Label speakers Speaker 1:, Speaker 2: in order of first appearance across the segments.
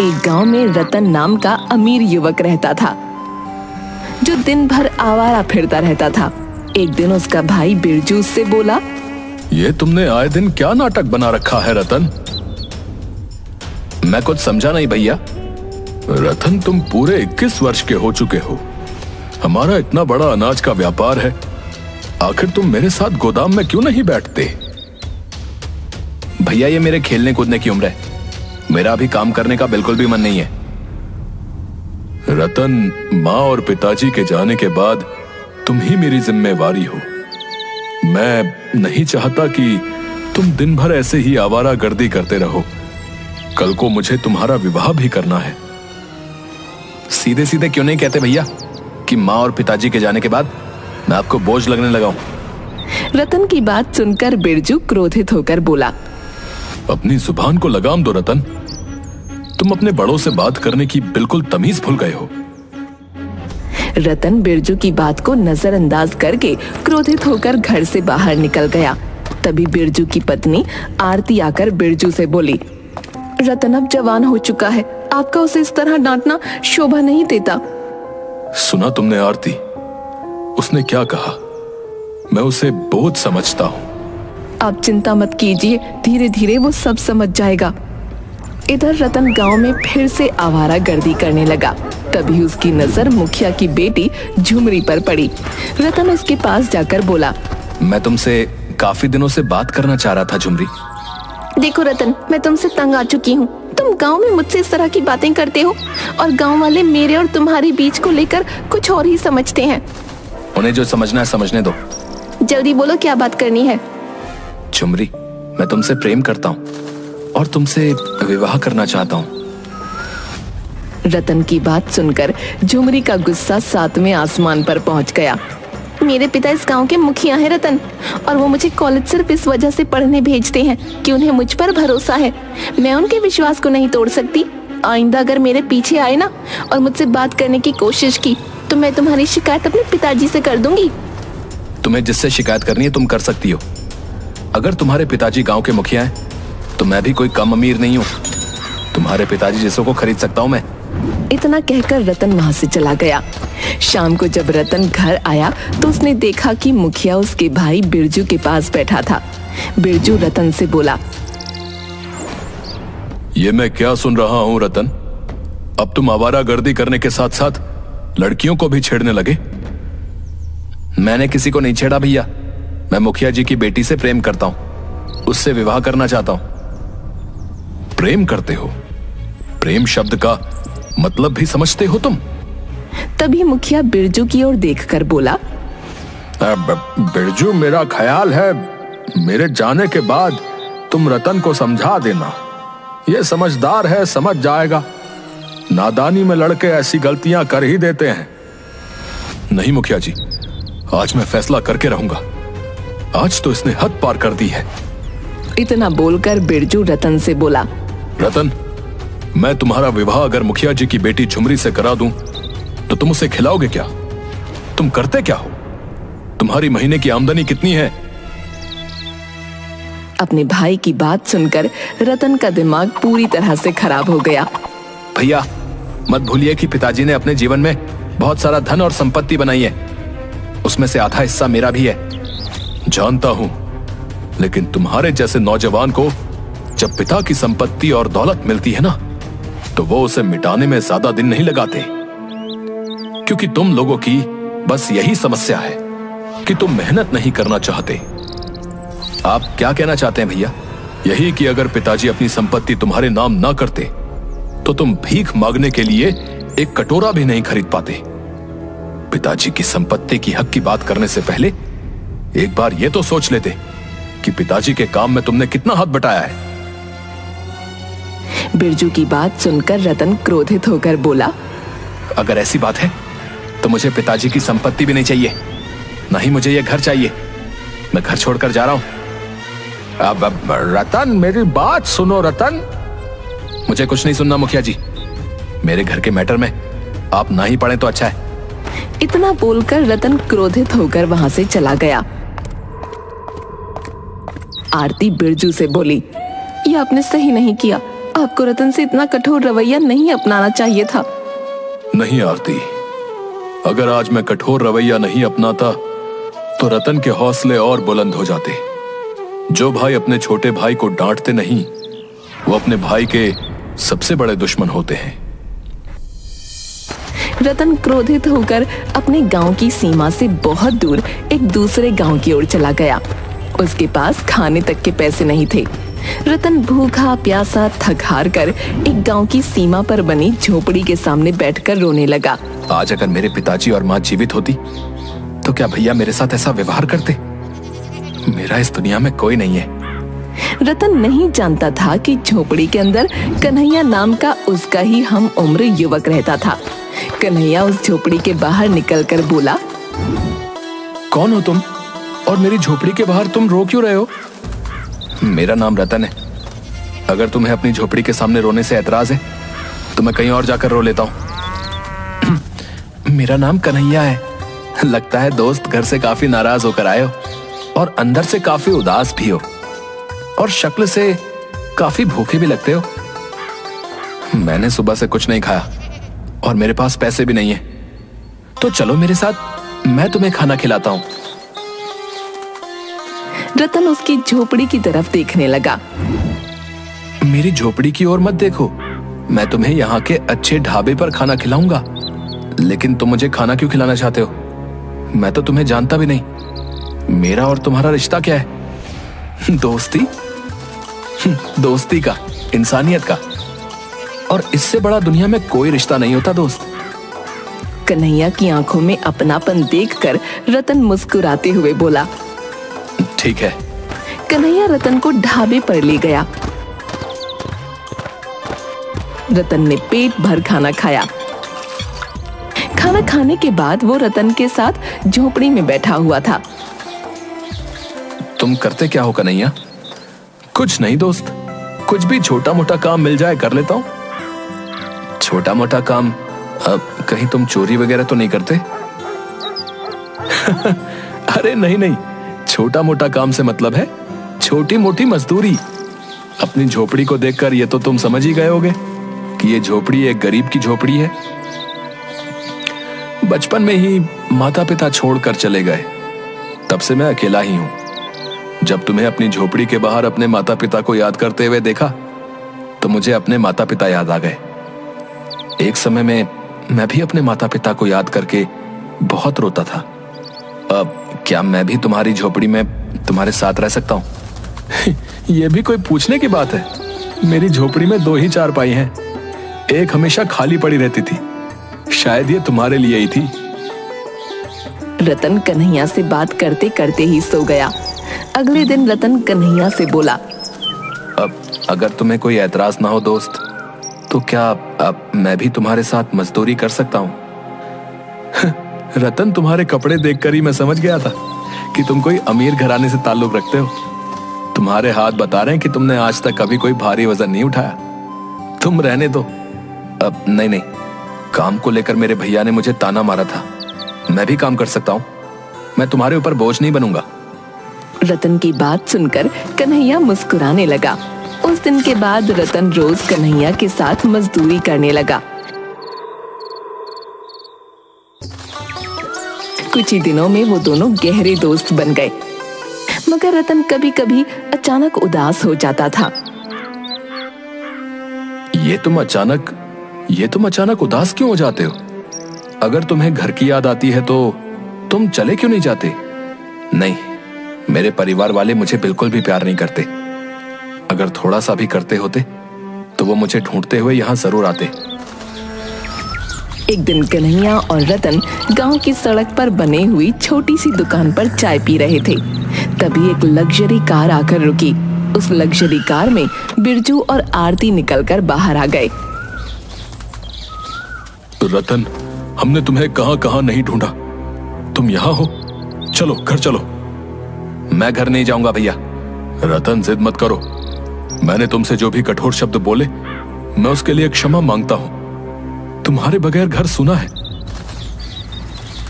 Speaker 1: एक गांव में रतन नाम का अमीर युवक रहता था, जो दिन भर आवारा फिरता रहता था। एक दिन उसका भाई बिरजू उससे बोला,
Speaker 2: ये तुमने आए दिन क्या नाटक बना रखा है रतन?
Speaker 3: मैं कुछ समझा नहीं भैया।
Speaker 2: रतन, तुम पूरे 21 वर्ष के हो चुके हो। हमारा इतना बड़ा अनाज का व्यापार है, आखिर तुम मेरे साथ गोदाम में क्यों नहीं बैठते?
Speaker 3: भैया, ये मेरे खेलने कूदने की उम्र है, मेरा अभी काम करने का बिल्कुल भी मन नहीं है।
Speaker 2: रतन, माँ और पिताजी के जाने के बाद तुम ही मेरी जिम्मेवारी हो। मैं नहीं चाहता कि तुम दिन भर ऐसे ही आवारागर्दी करते रहो। कल को मुझे तुम्हारा विवाह भी करना है।
Speaker 3: सीधे सीधे क्यों नहीं कहते भैया कि माँ और पिताजी के जाने के बाद मैं आपको बोझ लगने लगा हूं?
Speaker 1: रतन की बात सुनकर बिरजू क्रोधित होकर बोला,
Speaker 2: अपनी जुबान को लगाम दो रतन। तुम अपने बड़ों से बात करने की बिल्कुल तमीज भूल गए हो।
Speaker 1: रतन बिरजू की बात को नजरअंदाज करके क्रोधित होकर घर से बाहर निकल गया। तभी बिरजू की पत्नी आरती आकर बिरजू से बोली, रतन अब जवान हो चुका है, आपका उसे इस तरह डांटना शोभा नहीं देता।
Speaker 2: सुना तुमने आरती, उसने क्या कहा? मैं उसे बोझ समझता हूँ।
Speaker 1: आप चिंता मत कीजिए, धीरे धीरे वो सब समझ जाएगा। इधर रतन गांव में फिर से आवारागर्दी करने लगा। तभी उसकी नजर मुखिया की बेटी झुमरी पर पड़ी। रतन उसके पास जाकर बोला,
Speaker 3: मैं तुमसे काफी दिनों से बात करना चाह रहा था झुमरी।
Speaker 1: देखो रतन, मैं तुमसे तंग आ चुकी हूँ। तुम गांव में मुझसे इस तरह की बातें करते हो और गांव वाले मेरे और तुम्हारे बीच को लेकर कुछ और ही समझते हैं।
Speaker 3: उन्हें जो समझना है समझने दो।
Speaker 1: जल्दी बोलो, क्या बात करनी है?
Speaker 3: झुमरी, मैं तुमसे प्रेम करता हूँ और तुमसे विवाह करना चाहता हूँ।
Speaker 1: रतन की बात सुनकर झुमरी का गुस्सा 7वें आसमान पर पहुंच गया। मेरे पिता इस गांव के मुखिया हैं रतन, और वो मुझे कॉलेज सिर्फ इस वजह से पढ़ने भेजते हैं कि उन्हें मुझ पर भरोसा है। मैं उनके विश्वास को नहीं तोड़ सकती। आइंदा अगर मेरे पीछे आए ना और मुझसे बात करने की कोशिश की तो मैं तुम्हारी शिकायत अपने पिताजी से कर दूंगी।
Speaker 3: तुम्हें जिससे शिकायत करनी है तुम कर सकती हो। अगर तुम्हारे पिताजी गांव के मुखिया हैं तो मैं भी कोई कम अमीर नहीं हूँ। तुम्हारे पिताजी जैसों को खरीद सकता हूँ मैं।
Speaker 1: इतना कहकर रतन वहां से चला गया। शाम को जब रतन घर आया तो उसने देखा कि मुखिया उसके भाई बिरजू के पास बैठा था। बिरजू रतन से बोला,
Speaker 2: ये मैं क्या सुन रहा हूँ रतन? अब तुम आवारागर्दी करने के साथ साथ लड़कियों को भी छेड़ने लगे?
Speaker 3: मैंने किसी को नहीं छेड़ा भैया। मैं मुखिया जी की बेटी से प्रेम करता हूँ, उससे विवाह करना चाहता हूँ।
Speaker 2: प्रेम करते हो? प्रेम शब्द का मतलब भी समझते हो तुम?
Speaker 1: तभी मुखिया बिरजू की ओर देखकर बोला,
Speaker 2: बिरजू, मेरा ख्याल है मेरे जाने के बाद तुम रतन को समझा देना। ये समझदार है, समझ जाएगा। नादानी में लड़के ऐसी गलतियां कर ही देते हैं। नहीं मुखिया जी, आज मैं फैसला करके रहूंगा। आज तो इसने हद पार कर दी है।
Speaker 1: इतना बोलकर बिरजू रतन से बोला,
Speaker 2: रतन, मैं तुम्हारा विवाह अगर मुखिया जी की बेटी झुमरी से करा दूं तो तुम उसे खिलाओगे क्या? तुम करते क्या हो? तुम्हारी महीने की आमदनी कितनी है?
Speaker 1: अपने भाई की बात सुनकर रतन का दिमाग पूरी तरह से खराब हो गया।
Speaker 3: भैया, मत भूलिए कि पिताजी ने अपने जीवन में बहुत सारा धन और संपत्ति बनाई है। उसमें से आधा हिस्सा मेरा भी है।
Speaker 2: जानता हूं, लेकिन तुम्हारे जैसे नौजवान को जब पिता की संपत्ति और दौलत मिलती है ना, तो वो उसे मिटाने में ज्यादा दिन नहीं लगाते। क्योंकि तुम लोगों की बस यही समस्या है कि तुम मेहनत नहीं करना चाहते।
Speaker 3: आप क्या कहना चाहते हैं भैया?
Speaker 2: यही कि अगर पिताजी अपनी संपत्ति तुम्हारे नाम ना करते तो तुम भीख मांगने के लिए एक कटोरा भी नहीं खरीद पाते। पिताजी की संपत्ति की हक की बात करने से पहले एक बार यह तो सोच लेते कि पिताजी के काम में तुमने कितना हाथ बटाया है।
Speaker 1: बिरजू की बात सुनकर रतन क्रोधित होकर बोला,
Speaker 3: अगर ऐसी बात है तो मुझे पिताजी की संपत्ति भी नहीं चाहिए, ना ही मुझे यह घर चाहिए। मैं घर छोड़कर जा रहा हूं।
Speaker 2: अब रतन, मेरी बात सुनो रतन।
Speaker 3: मुझे कुछ नहीं सुनना मुखिया जी। मेरे घर के मैटर में आप ना ही पड़े तो अच्छा है।
Speaker 1: इतना बोलकर रतन क्रोधित होकर वहां से चला गया। आरती बिरजू से बोली, ये आपने सही नहीं किया। आपको रतन से इतना कठोर रवैया नहीं अपनाना चाहिए था।
Speaker 2: नहीं आरती, अगर आज मैं कठोर रवैया नहीं अपनाता तो रतन के हौसले और बुलंद हो जाते। जो भाई अपने छोटे भाई को डांटते नहीं, वो अपने भाई के सबसे बड़े दुश्मन होते हैं।
Speaker 1: रतन क्रोधित होकर अपने गांव की सीमा से बहुत दूर एक दूसरे गांव की ओर चला गया। उसके पास खाने तक के पैसे नहीं थे। रतन भूखा प्यासा थक हार कर एक गांव की सीमा पर बनी झोपड़ी के सामने बैठकर रोने लगा।
Speaker 3: आज अगर मेरे पिताजी और माँ जीवित होती तो क्या भैया मेरे साथ ऐसा व्यवहार करते? मेरा इस दुनिया में कोई नहीं है।
Speaker 1: रतन नहीं जानता था कि झोपड़ी के अंदर कन्हैया नाम का उसका ही हम उम्र युवक रहता था। कन्हैया उस झोपड़ी के बाहर निकलकर बोला,
Speaker 3: कौन हो तुम और मेरी झोपड़ी के बाहर तुम रो क्यों रहे हो? मेरा नाम रतन है। अगर तुम्हें अपनी झोपड़ी के सामने रोने से ऐतराज है तो मैं कहीं और जाकर रो लेता हूँ। मेरा नाम कन्हैया है। लगता है दोस्त घर से काफी नाराज होकर आए हो और अंदर से काफी उदास भी हो और शक्ल से काफी भूखे भी लगते हो। मैंने सुबह से कुछ नहीं खाया और मेरे पास पैसे भी नहीं है, तो चलो मेरे साथ, मैं तुम्हें खाना खिलाता हूँ।
Speaker 1: रतन उसकी झोपड़ी की तरफ देखने लगा।
Speaker 3: मेरी झोपड़ी की ओर मत देखो, मैं तुम्हें यहाँ के अच्छे ढाबे पर खाना खिलाऊंगा। लेकिन तुम मुझे खाना क्यों खिलाना चाहते हो? मैं तो तुम्हें जानता भी नहीं। मेरा और तुम्हारा रिश्ता क्या है? दोस्ती? दोस्ती का, इंसानियत का, और इससे बड़ा दुनिया में कोई रिश्ता नहीं होता दोस्त।
Speaker 1: कन्हैया की आंखों में अपनापन देखकर रतन मुस्कुराते हुए बोला,
Speaker 3: ठीक है।
Speaker 1: कन्हैया रतन को ढाबे पर ले गया। रतन ने पेट भर खाना खाया। खाना खाने के बाद वो रतन के साथ झोपड़ी में बैठा हुआ था।
Speaker 3: तुम करते क्या हो कन्हैया? कुछ नहीं दोस्त, कुछ भी छोटा मोटा काम मिल जाए कर लेता हूँ। छोटा मोटा काम? कहीं तुम चोरी वगैरह तो नहीं करते? अरे नहीं नहीं, छोटा मोटा काम से मतलब है छोटी मोटी मजदूरी। अपनी झोपड़ी को देखकर ये तो तुम समझ ही गए होगे कि ये झोपड़ी एक गरीब की झोपड़ी है। बचपन में ही माता पिता छोड़कर चले गए, तब से मैं अकेला ही हूं। जब तुम्हें अपनी झोपड़ी के बाहर अपने माता पिता को याद करते हुए देखा तो मुझे अपने माता पिता याद आ गए। एक समय में मैं भी अपने माता पिता को याद करके बहुत रोता था। अब क्या मैं भी तुम्हारी झोपड़ी में तुम्हारे साथ रह सकता हूँ? यह भी कोई पूछने की बात है? मेरी झोपड़ी में 2 ही चारपाई हैं। एक हमेशा खाली पड़ी रहती थी, शायद ये तुम्हारे लिए ही थी।
Speaker 1: रतन कन्हैया से बात करते करते ही सो गया। अगले दिन रतन कन्हैया से बोला,
Speaker 3: अब अगर तुम्हें कोई ऐतराज ना हो दोस्त, तो क्या अब मैं भी तुम्हारे साथ मजदूरी कर सकता हूँ?
Speaker 2: रतन, तुम्हारे कपड़े देखकर ही मैं समझ गया था कि तुम कोई अमीर घराने से ताल्लुक रखते हो। तुम्हारे हाथ बता रहे हैं कि तुमने आज तक कभी कोई भारी वजन नहीं उठाया। तुम रहने दो।
Speaker 3: अब नहीं, काम को लेकर मेरे भैया ने मुझे ताना मारा था। मैं भी काम कर सकता हूँ, मैं तुम्हारे ऊपर बोझ नहीं बनूंगा।
Speaker 1: रतन की बात सुनकर कन्हैया मुस्कुराने लगा। उस दिन के बाद रतन रोज कन्हैया के साथ मजदूरी करने लगा। कुछ ही दिनों में वो दोनों गहरे दोस्त बन गए। मगर रतन कभी कभी अचानक उदास हो जाता था।
Speaker 3: ये तुम अचानक उदास क्यों हो जाते हो? अगर तुम्हें घर की याद आती है तो तुम चले क्यों नहीं जाते? नहीं, मेरे परिवार वाले मुझे बिल्कुल भी प्यार नहीं करते। अगर थोड़ा सा भी करते होते तो वो मुझे ढूंढते हुए यहाँ जरूर आते।
Speaker 1: एक दिन कन्हैया और रतन गांव की सड़क पर बने हुई छोटी सी दुकान पर चाय पी रहे थे। तभी एक लग्जरी कार आकर रुकी। उस लग्जरी कार में बिरजू और आरती निकलकर बाहर आ गए।
Speaker 2: रतन, हमने तुम्हें कहां कहां नहीं ढूंढा, तुम यहाँ हो। चलो घर चलो।
Speaker 3: मैं घर नहीं जाऊंगा भैया।
Speaker 2: रतन, जिद मत करो। मैंने तुमसे जो भी कठोर शब्द बोले, मैं उसके लिए क्षमा मांगता हूं। तुम्हारे बगैर घर सुना है।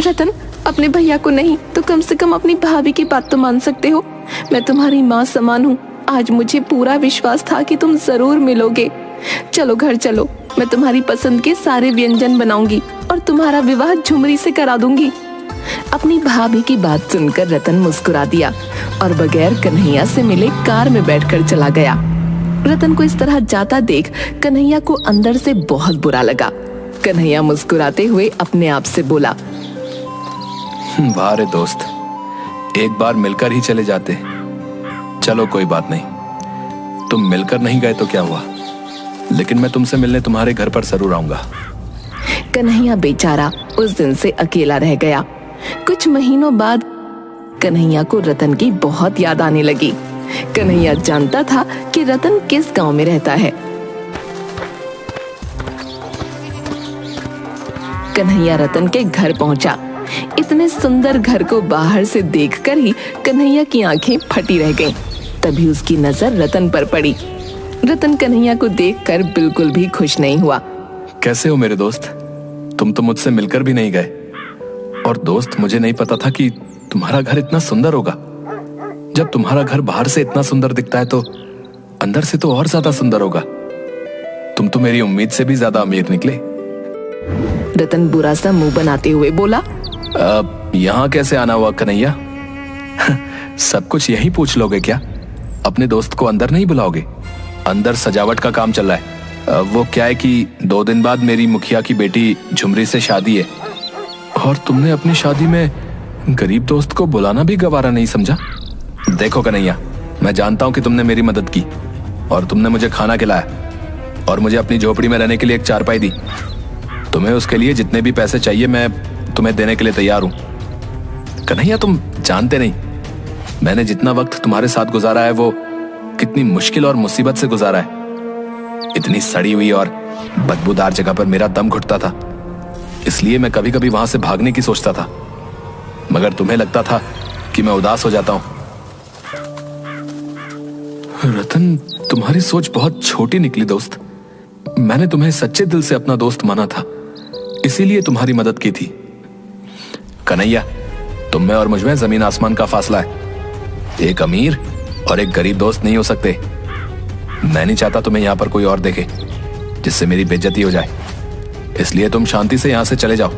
Speaker 1: रतन, अपने भैया को नहीं तो कम से कम अपनी भाभी की बात तो मान सकते हो। मैं तुम्हारी माँ समान हूँ। आज मुझे पूरा विश्वास था कि तुम जरूर मिलोगे। चलो घर चलो, मैं तुम्हारी पसंद के सारे व्यंजन बनाऊंगी और तुम्हारा विवाह झुमरी से करा दूंगी। अपनी भाभी की बात सुनकर रतन मुस्कुरा दिया और बगैर कन्हैया से मिले कार में बैठकर चला गया। रतन को इस तरह जाता देख कन्हैया को अंदर से बहुत बुरा लगा। कन्हैया मुस्कुराते हुए अपने आप से बोला,
Speaker 3: वाह रे दोस्त, एक बार मिलकर ही चले जाते। चलो कोई बात नहीं, तुम मिलकर नहीं गए तो क्या हुआ, लेकिन मैं तुमसे मिलने तुम्हारे घर पर जरूर आऊंगा।
Speaker 1: कन्हैया बेचारा उस दिन से अकेला रह गया। कुछ महीनों बाद कन्हैया को रतन की बहुत याद आने लगी। कन्हैया जानता था कि रतन किस गांव में रहता है। कन्हैया रतन के घर पहुंचा। इतने सुंदर घर को बाहर से देखकर ही कन्हैया की आंखें फटी रह गईं। तभी उसकी नजर रतन पर पड़ी। रतन कन्हैया को देखकर बिल्कुल भी खुश नहीं हुआ।
Speaker 3: कैसे हो मेरे दोस्त? तुम तो मुझसे मिलकर भी नहीं गए। और दोस्त, मुझे नहीं पता था कि तुम्हारा घर इतना सुंदर होगा। जब तुम्हारा घर बाहर से इतना सुंदर दिखता है तो अंदर से तो और ज्यादा सुंदर होगा। तुम तो मेरी उम्मीद से भी ज्यादा अमीर निकले।
Speaker 1: रतन बुरा सा मुंह बनाते हुए बोला,
Speaker 3: यहाँ कैसे आना हुआ कन्हैया? सब कुछ यही पूछ लोगे क्या? अपने दोस्त को अंदर नहीं बुलाओगे? अंदर सजावट का काम चल रहा है। वो क्या है कि 2 दिन बाद मेरी मुखिया की बेटी झुमरी से शादी है, और तुमने अपनी शादी में गरीब दोस्त को बुलाना भी गवारा नहीं समझा। देखो कन्हैया, मैं जानता हूं कि तुमने मेरी मदद की और तुमने मुझे खाना खिलाया और मुझे अपनी झोपड़ी में रहने के लिए एक चारपाई दी। तुम्हें उसके लिए जितने भी पैसे चाहिए मैं तुम्हें देने के लिए तैयार हूं। कन्हैया, तुम जानते नहीं मैंने जितना वक्त तुम्हारे साथ गुजारा है वो कितनी मुश्किल और मुसीबत से गुजारा है। इतनी सड़ी हुई और बदबूदार जगह पर मेरा दम घुटता था, इसलिए मैं कभी कभी वहां से भागने की सोचता था, मगर तुम्हें लगता था कि मैं उदास हो जाता हूं। रतन, तुम्हारी सोच बहुत छोटी निकली दोस्त। मैंने तुम्हें सच्चे दिल से अपना दोस्त माना था, इसीलिए तुम्हारी मदद की थी। कन्हैया, तुम में और मुझ में जमीन आसमान का फासला है। एक अमीर और एक गरीब दोस्त नहीं हो सकते। मैं नहीं चाहता तुम्हें यहां पर कोई और देखे जिससे मेरी बेइज्जती हो जाए, इसलिए तुम शांति से यहां से चले जाओ।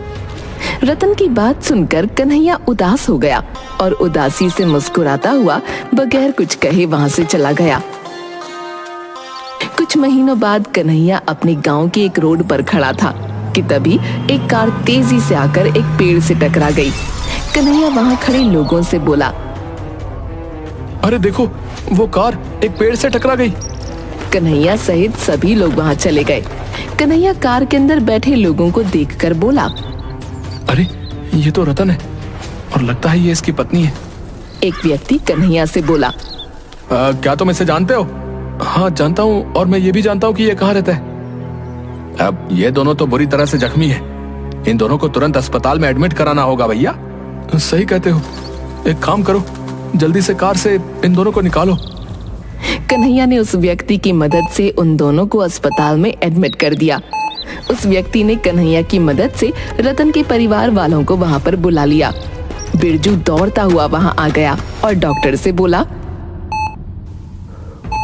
Speaker 1: रतन की बात सुनकर कन्हैया उदास हो गया और उदासी से मुस्कुराता हुआ बगैर कुछ कहे वहां से चला गया। कुछ महीनों बाद कन्हैया अपने गांव के एक रोड पर खड़ा था कि तभी एक कार तेजी से आकर एक पेड़ से टकरा गई। कन्हैया वहां खड़े लोगों से बोला,
Speaker 3: अरे देखो, वो कार एक पेड़ से टकरा गई।
Speaker 1: कन्हैया सहित सभी लोग वहां चले गए। कन्हैया कार के अंदर बैठे लोगों को देखकर बोला,
Speaker 3: अरे ये तो रतन है और लगता है ये इसकी पत्नी है।
Speaker 1: एक व्यक्ति कन्हैया से बोला,
Speaker 3: क्या तुम इसे जानते हो? हाँ जानता हूँ, और मैं ये भी जानता हूँ कि ये कहाँ रहता है। अब ये दोनों तो बुरी तरह से जख्मी है। इन दोनों को तुरंत अस्पताल में एडमिट कराना होगा भैया। सही कहते हो, एक काम करो, जल्दी से कार से इन दोनों को निकालो।
Speaker 1: कन्हैया ने उस व्यक्ति की मदद से उन दोनों को अस्पताल में एडमिट कर दिया। उस व्यक्ति ने कन्हैया की मदद से रतन के परिवार वालों को वहां पर बुला लिया। बिरजू दौड़ता हुआ वहां आ गया और डॉक्टर से बोला,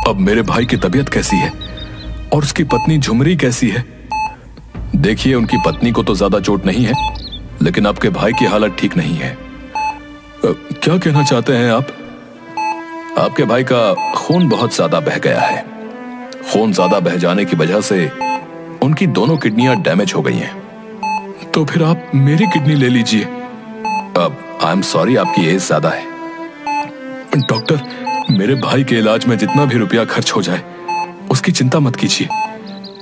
Speaker 3: अब मेरे भाई की तबीयत कैसी है और उसकी पत्नी झुमरी कैसी है? देखिए, उनकी पत्नी को तो ज्यादा चोट नहीं है, लेकिन आपके भाई की हालत ठीक नहीं है। क्या कहना चाहते हैं आप? आपके भाई का खून बहुत ज्यादा बह गया है। खून ज्यादा बह जाने की वजह से उनकी दोनों किडनियां डैमेज हो गई हैं। तो फिर आप मेरी किडनी ले लीजिए। अब आई एम सॉरी, आपकी एज ज्यादा है। डॉक्टर, मेरे भाई के इलाज में जितना भी रुपया खर्च हो जाए उसकी चिंता मत कीजिए,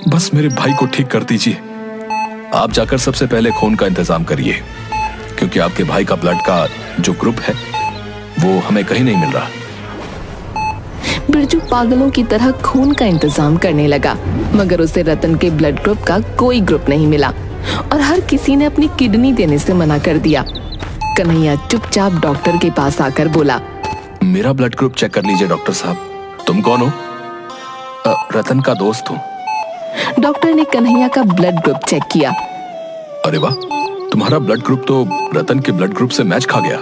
Speaker 3: बस मेरे भाई को ठीक कर दीजिए। आप जाकर सबसे पहले खून का इंतजाम करिए, क्योंकि आपके भाई का ब्लड का जो ग्रुप है वो हमें कहीं नहीं मिल रहा।
Speaker 1: बिरजू पागलों की तरह खून का इंतजाम करने लगा, मगर उसे रतन के ब्लड ग्रुप का कोई ग्रुप नहीं मिला और हर किसी ने अपनी किडनी देने से मना कर दिया। कन्हैया चुपचाप डॉक्टर के पास आकर बोला,
Speaker 3: मेरा ब्लड ग्रुप चेक कर लीजिए डॉक्टर साहब। तुम कौन हो? रतन का दोस्त हूँ।
Speaker 1: डॉक्टर ने कन्हैया का ब्लड ग्रुप चेक किया।
Speaker 3: अरे वाह, तुम्हारा ब्लड ग्रुप तो रतन के ब्लड ग्रुप से मैच खा गया।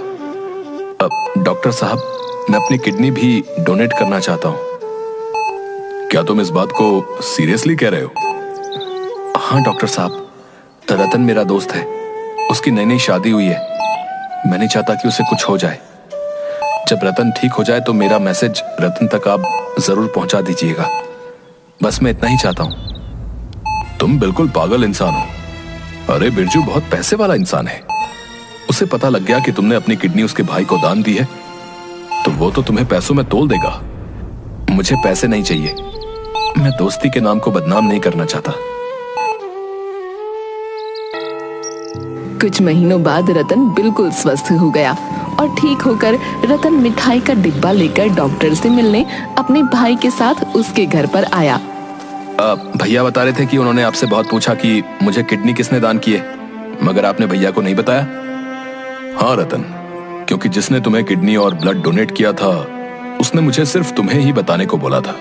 Speaker 3: डॉक्टर साहब, मैं अपनी किडनी भी डोनेट करना चाहता हूँ।
Speaker 2: क्या तुम इस बात को सीरियसली कह रहे हो?
Speaker 3: हाँ डॉक्टर साहब, रतन मेरा दोस्त है। उसकी नई नई शादी हुई है। मैं नहीं चाहता कि उसे कुछ हो जाए। जब रतन ठीक हो जाए तो मेरा मैसेज रतन तक आप जरूर पहुंचा दीजिएगा। बस मैं इतना ही चाहता हूं।
Speaker 2: तुम बिल्कुल पागल इंसान हो। अरे बिरजू बहुत पैसे वाला इंसान है। उसे पता लग गया कि तुमने अपनी किडनी उसके भाई को दान दी है तो वो तो तुम्हें पैसों में तोल देगा।
Speaker 3: मुझे पैसे नहीं चाहिए। मैं दोस्ती के नाम को बदनाम नहीं करना चाहता।
Speaker 1: कुछ महीनों बाद रतन बिल्कुल स्वस्थ हो गया और ठीक होकर रतन मिठाई का डिब्बा लेकर डॉक्टर से मिलने अपने भाई के साथ उसके घर पर आया।
Speaker 3: भैया बता रहे थे कि उन्होंने आपसे बहुत पूछा कि मुझे किडनी किसने दान की है, मगर आपने भैया को नहीं बताया।
Speaker 2: हाँ रतन, क्योंकि जिसने तुम्हें किडनी और ब्लड डोनेट किया था उसने मुझे सिर्फ तुम्हें ही बताने को बोला था।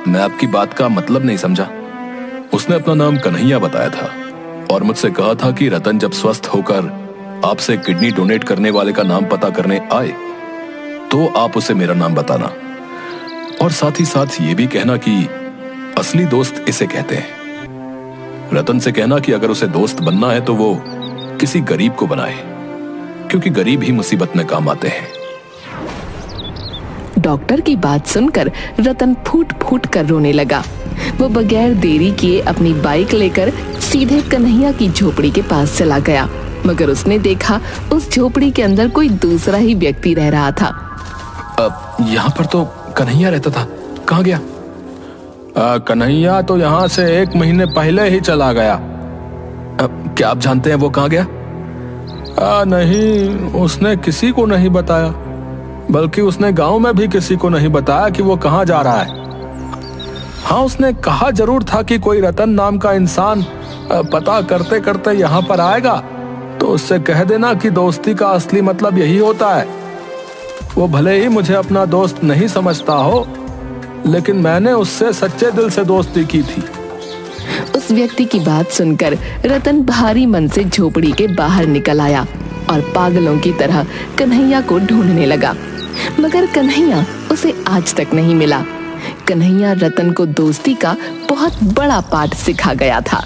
Speaker 3: मैं आपकी बात का मतलब नहीं समझा।
Speaker 2: उसने अपना नाम कन्हैया बताया था और मुझसे कहा था कि रतन जब स्वस्थ होकर आपसे किडनी डोनेट करने वाले का नाम पता करने आए तो आप उसे मेरा नाम बताना और साथ ही साथ ये भी कहना कि असली दोस्त इसे कहते हैं। रतन से कहना कि अगर उसे दोस्त बनना है तो वो किसी गरीब को बनाए, क्योंकि गरीब ही मुसीबत में काम आते हैं।
Speaker 1: डॉक्टर की बात सुनकर रतन फूट फूट कर रोने लगा। वो बगैर देरी किए अपनी बाइक लेकर सीधे कन्हैया की झोपड़ी के पास चला गया, मगर उसने देखा उस झोपड़ी के अंदर कोई दूसरा ही व्यक्ति रह रहा था।
Speaker 3: यहाँ पर तो कन्हैया रहता था, कहाँ गया?
Speaker 2: कन्हैया तो यहाँ से 1 महीने पहले ही चला गया।
Speaker 3: क्या आप जानते हैं वो कहाँ गया?
Speaker 2: नहीं, उसने किसी को नहीं बताया, बल्कि उसने गांव में भी किसी को नहीं बताया कि वो कहाँ जा रहा है। हाँ, उसने कहा जरूर था कि कोई रतन नाम का इंसान पता करते करते यहाँ पर आएगा तो उससे कह देना कि दोस्ती का असली मतलब यही होता है। वो भले ही मुझे अपना दोस्त नहीं समझता हो, लेकिन मैंने उससे सच्चे दिल से दोस्ती की थी।
Speaker 1: उस व्यक्ति की बात सुनकर रतन भारी मन से झोपड़ी के बाहर निकल आया और पागलों की तरह कन्हैया को ढूंढने लगा, मगर कन्हैया उसे आज तक नहीं मिला। कन्हैया रतन को दोस्ती का बहुत बड़ा पाठ सिखा गया था।